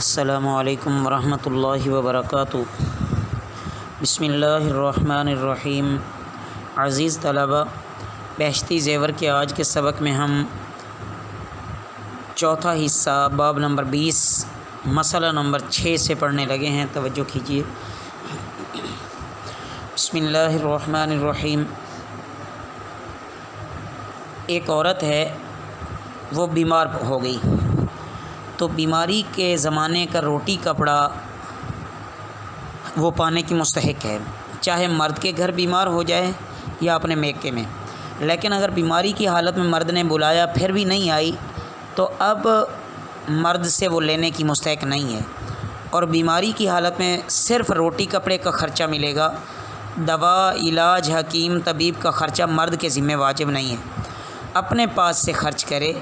अस्सलामुअलैकुम वरहमतुल्लाहि वबरकातुहू। बिस्मिल्लाहिर्रहमानिर्रहीम। अज़ीज़ तलबा, बहश्ती ज़ेवर के आज के सबक में हम चौथा हिस्सा बाब नंबर 20 मसला नंबर 6 से पढ़ने लगे हैं। तवज्जो कीजिए। बिस्मिल्लाहिर्रहमानिर्रहीम। एक औरत है, वो बीमार हो गई, तो बीमारी के ज़माने का रोटी कपड़ा वो पाने की मुस्तहिक है, चाहे मर्द के घर बीमार हो जाए या अपने मेके में। लेकिन अगर बीमारी की हालत में मर्द ने बुलाया फिर भी नहीं आई, तो अब मर्द से वो लेने की मुस्तहिक नहीं है। और बीमारी की हालत में सिर्फ़ रोटी कपड़े का ख़र्चा मिलेगा, दवा इलाज हकीम तबीब का ख़र्चा मर्द के ज़िम्मे वाजिब नहीं है। अपने पास से ख़र्च करे,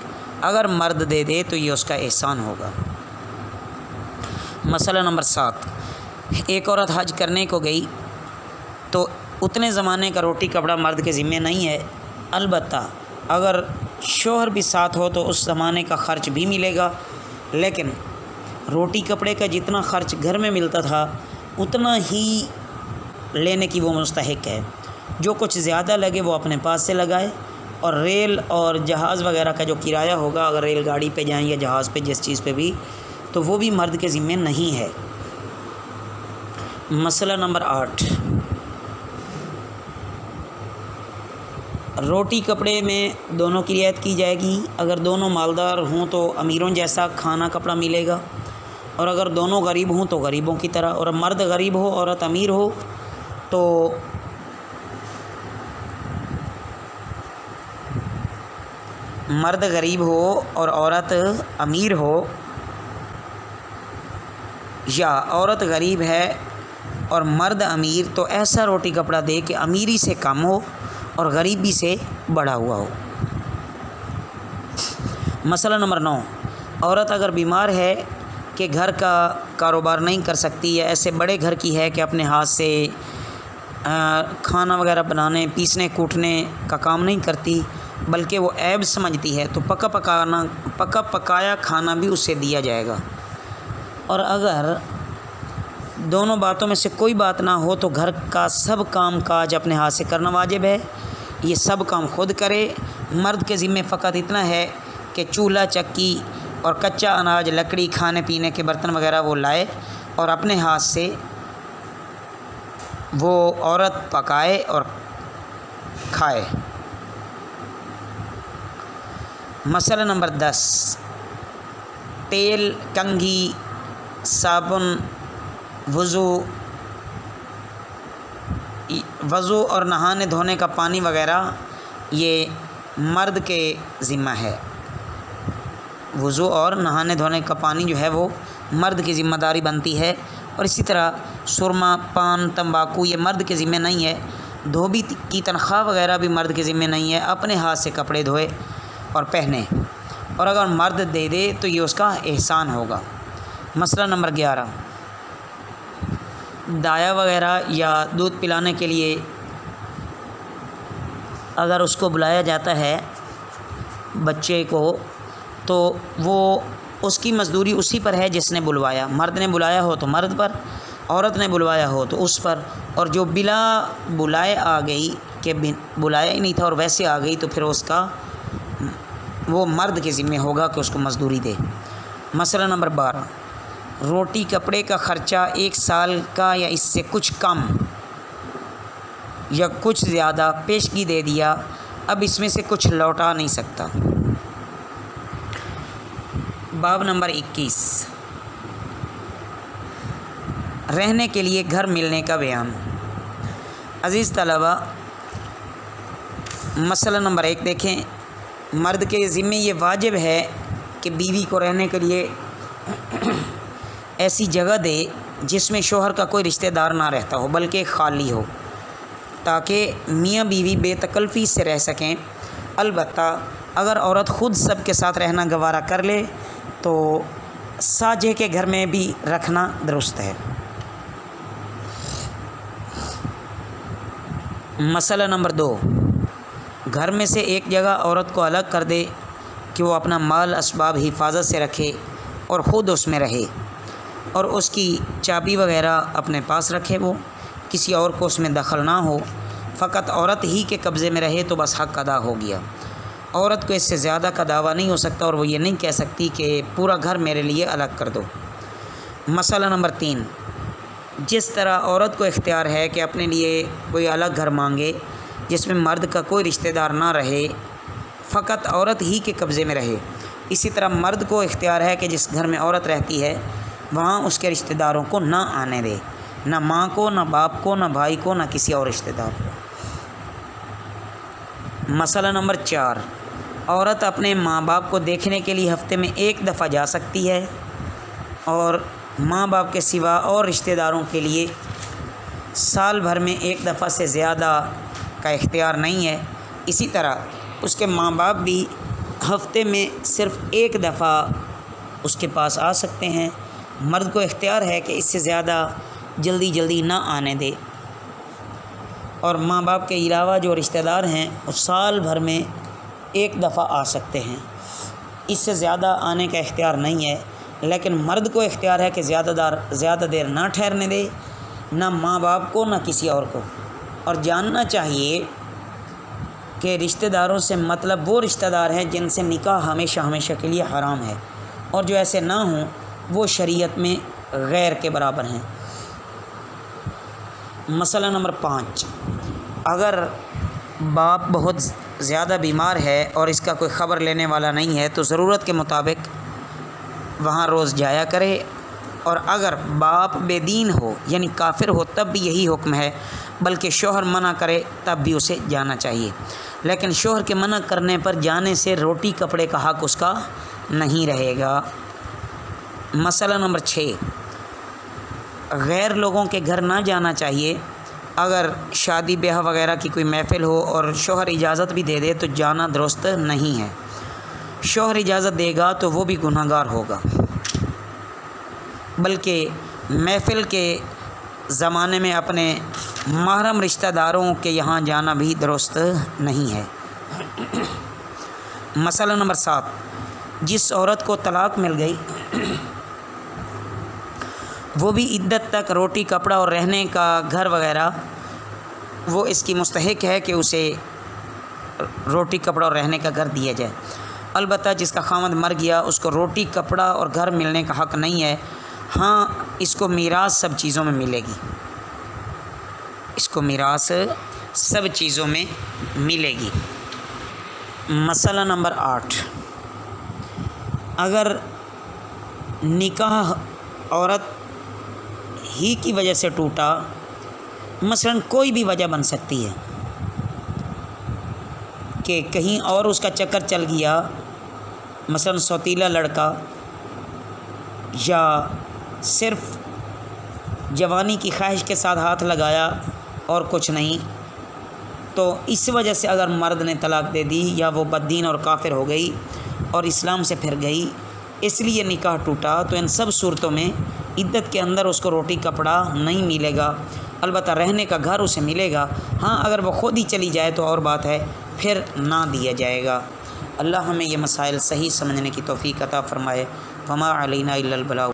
अगर मर्द दे दे तो ये उसका एहसान होगा। मसला नंबर 7। एक औरत हज करने को गई, तो उतने ज़माने का रोटी कपड़ा मर्द के ज़िम्मे नहीं है। अलबत्ता अगर शोहर भी साथ हो तो उस ज़माने का ख़र्च भी मिलेगा, लेकिन रोटी कपड़े का जितना ख़र्च घर में मिलता था उतना ही लेने की वो मुस्तहिक है। जो कुछ ज़्यादा लगे वो अपने पास से लगाए, और रेल और जहाज़ वगैरह का जो किराया होगा, अगर रेलगाड़ी पे जाएं या जहाज़ पे, जिस चीज़ पे भी, तो वो भी मर्द के ज़िम्मे नहीं है। मसला नंबर 8। रोटी कपड़े में दोनों की रियायत की जाएगी। अगर दोनों मालदार हों तो अमीरों जैसा खाना कपड़ा मिलेगा, और अगर दोनों गरीब हों तो गरीबों की तरह। और मर्द गरीब हो औरत अमीर हो तो मर्द गरीब हो और औरत अमीर हो, या औरत गरीब है और मर्द अमीर, तो ऐसा रोटी कपड़ा दे कि अमीरी से कम हो और गरीबी से बढ़ा हुआ हो। मसला नंबर 9। औरत अगर बीमार है कि घर का कारोबार नहीं कर सकती, या ऐसे बड़े घर की है कि अपने हाथ से खाना वगैरह बनाने, पीसने कूटने का काम नहीं करती, बल्कि वो ऐब समझती है, तो पका पकाया खाना भी उससे दिया जाएगा। और अगर दोनों बातों में से कोई बात ना हो तो घर का सब काम काज अपने हाथ से करना वाजिब है। ये सब काम खुद करे। मर्द के ज़िम्मे फ़कत इतना है कि चूल्हा चक्की और कच्चा अनाज, लकड़ी, खाने पीने के बर्तन वगैरह वो लाए और अपने हाथ से वो औरत पकाए और खाए। मसला नंबर 10। तेल, कंघी, साबुन, वज़ू और नहाने धोने का पानी वगैरह ये मर्द के ज़िम्मा है। वज़ू और नहाने धोने का पानी जो है वो मर्द की ज़िम्मेदारी बनती है। और इसी तरह सुरमा, पान, तंबाकू ये मर्द के ज़िम्मे नहीं है। धोबी की तनख्वाह वगैरह भी मर्द के ज़िम्मे नहीं है। अपने हाथ से कपड़े धोए और पहने, और अगर मर्द दे दे तो ये उसका एहसान होगा। मसला नंबर 11। दाया वगैरह या दूध पिलाने के लिए अगर उसको बुलाया जाता है बच्चे को, तो वो उसकी मज़दूरी उसी पर है जिसने बुलवाया। मर्द ने बुलाया हो तो मर्द पर, औरत ने बुलवाया हो तो उस पर। और जो बिला बुलाए आ गई, कि बुलाया ही नहीं था और वैसे आ गई, तो फिर उसका वो मर्द के ज़िम्मे होगा कि उसको मज़दूरी दे। मसला नंबर 12। रोटी कपड़े का ख़र्चा 1 साल का या इससे कुछ कम या कुछ ज़्यादा पेशगी दे दिया, अब इसमें से कुछ लौटा नहीं सकता। बाब नंबर 21। रहने के लिए घर मिलने का बयान। अज़ीज़ तलबा, मसला नंबर 1 देखें। मर्द के ज़िम्मे ये वाजिब है कि बीवी को रहने के लिए ऐसी जगह दे जिसमें शोहर का कोई रिश्तेदार ना रहता हो, बल्कि खाली हो, ताकि मियाँ बीवी बेतकल्फ़ी से रह सकें। अलबत्ता अगर औरत ख़ुद सब के साथ रहना गवारा कर ले तो साझे के घर में भी रखना दुरुस्त है। मसला नंबर 2। घर में से एक जगह औरत को अलग कर दे कि वो अपना माल असबाब हिफाजत से रखे और ख़ुद उसमें रहे। और उसकी चाबी वगैरह अपने पास रखे, वो किसी और को उसमें दखल ना हो, फ़कत औरत ही के कब्ज़े में रहे तो बस हक़ अदा हो गया। औरत को इससे ज़्यादा का दावा नहीं हो सकता और वो ये नहीं कह सकती कि पूरा घर मेरे लिए अलग कर दो। मसला नंबर 3, जिस तरह औरत को इख्तियार है कि अपने लिए कोई अलग घर मांगे जिसमें मर्द का कोई रिश्तेदार ना रहे, फ़कत औरत ही के कब्ज़े में रहे, इसी तरह मर्द को इख्तियार है कि जिस घर में औरत रहती है वहाँ उसके रिश्तेदारों को ना आने दे, ना माँ को, ना बाप को, ना भाई को, ना किसी और रिश्तेदार को। मसला नंबर 4, औरत अपने माँ बाप को देखने के लिए हफ्ते में 1 दफ़ा जा सकती है और माँ बाप के सिवा और रिश्तेदारों के लिए साल भर में 1 दफ़ा से ज़्यादा का इख्तियार नहीं है। इसी तरह उसके माँ बाप भी हफ्ते में सिर्फ़ 1 दफ़ा उसके पास आ सकते हैं। मर्द को इख्तियार है कि इससे ज़्यादा जल्दी जल्दी ना आने दे और माँ बाप के अलावा जो रिश्तेदार हैं वो साल भर में 1 दफ़ा आ सकते हैं, इससे ज़्यादा आने का इख्तियार नहीं है। लेकिन मर्द को इख्तियार है कि ज़्यादा देर ना ठहरने दे, ना माँ बाप को, ना किसी और को। और जानना चाहिए कि रिश्तेदारों से मतलब वो रिश्तेदार हैं जिनसे निकाह हमेशा हमेशा के लिए हराम है, और जो ऐसे ना हों वो शरीयत में गैर के बराबर हैं। मसला नंबर 5, अगर बाप बहुत ज़्यादा बीमार है और इसका कोई ख़बर लेने वाला नहीं है तो ज़रूरत के मुताबिक वहाँ रोज़ जाया करे, और अगर बाप बेदीन हो यानी काफिर हो तब भी यही हुक्म है, बल्कि शोहर मना करे तब भी उसे जाना चाहिए। लेकिन शोहर के मना करने पर जाने से रोटी कपड़े का हक़ उसका नहीं रहेगा। मसला नंबर 6, गैर लोगों के घर ना जाना चाहिए। अगर शादी ब्याह वगैरह की कोई महफ़िल हो और शोहर इजाज़त भी दे दे तो जाना दुरुस्त नहीं है। शोहर इजाज़त देगा तो वो भी गुनहगार होगा, बल्कि महफ़िल के ज़माने में अपने महरम रिश्तेदारों के यहाँ जाना भी दुरुस्त नहीं है। मसला नंबर 7, जिस औरत को तलाक मिल गई वो भी इद्दत तक रोटी कपड़ा और रहने का घर वगैरह वो इसकी मुस्तहिक है कि उसे रोटी कपड़ा और रहने का घर दिया जाए। अलबत्ता जिसका खामद मर गया उसको रोटी कपड़ा और घर मिलने का हक़ नहीं है। हाँ, इसको मीरास सब चीज़ों में मिलेगी, इसको मीरास सब चीज़ों में मिलेगी। मसला नंबर 8, अगर निकाह औरत ही की वजह से टूटा, मसलन कोई भी वजह बन सकती है कि कहीं और उसका चक्कर चल गया, मसलन सौतीला लड़का, या सिर्फ जवानी की ख्वाहिश के साथ हाथ लगाया और कुछ नहीं, तो इस वजह से अगर मर्द ने तलाक दे दी या वो बद्दीन और काफिर हो गई और इस्लाम से फिर गई, इसलिए निकाह टूटा, तो इन सब सूरतों में इद्दत के अंदर उसको रोटी कपड़ा नहीं मिलेगा, अलबत्ता रहने का घर उसे मिलेगा। हाँ, अगर वो ख़ुद ही चली जाए तो और बात है, फिर ना दिया जाएगा। अल्लाह हमें ये मसाइल सही समझने की तौफ़ीक़ अता फ़रमाए। वमा अलैना इल्लल बलाग।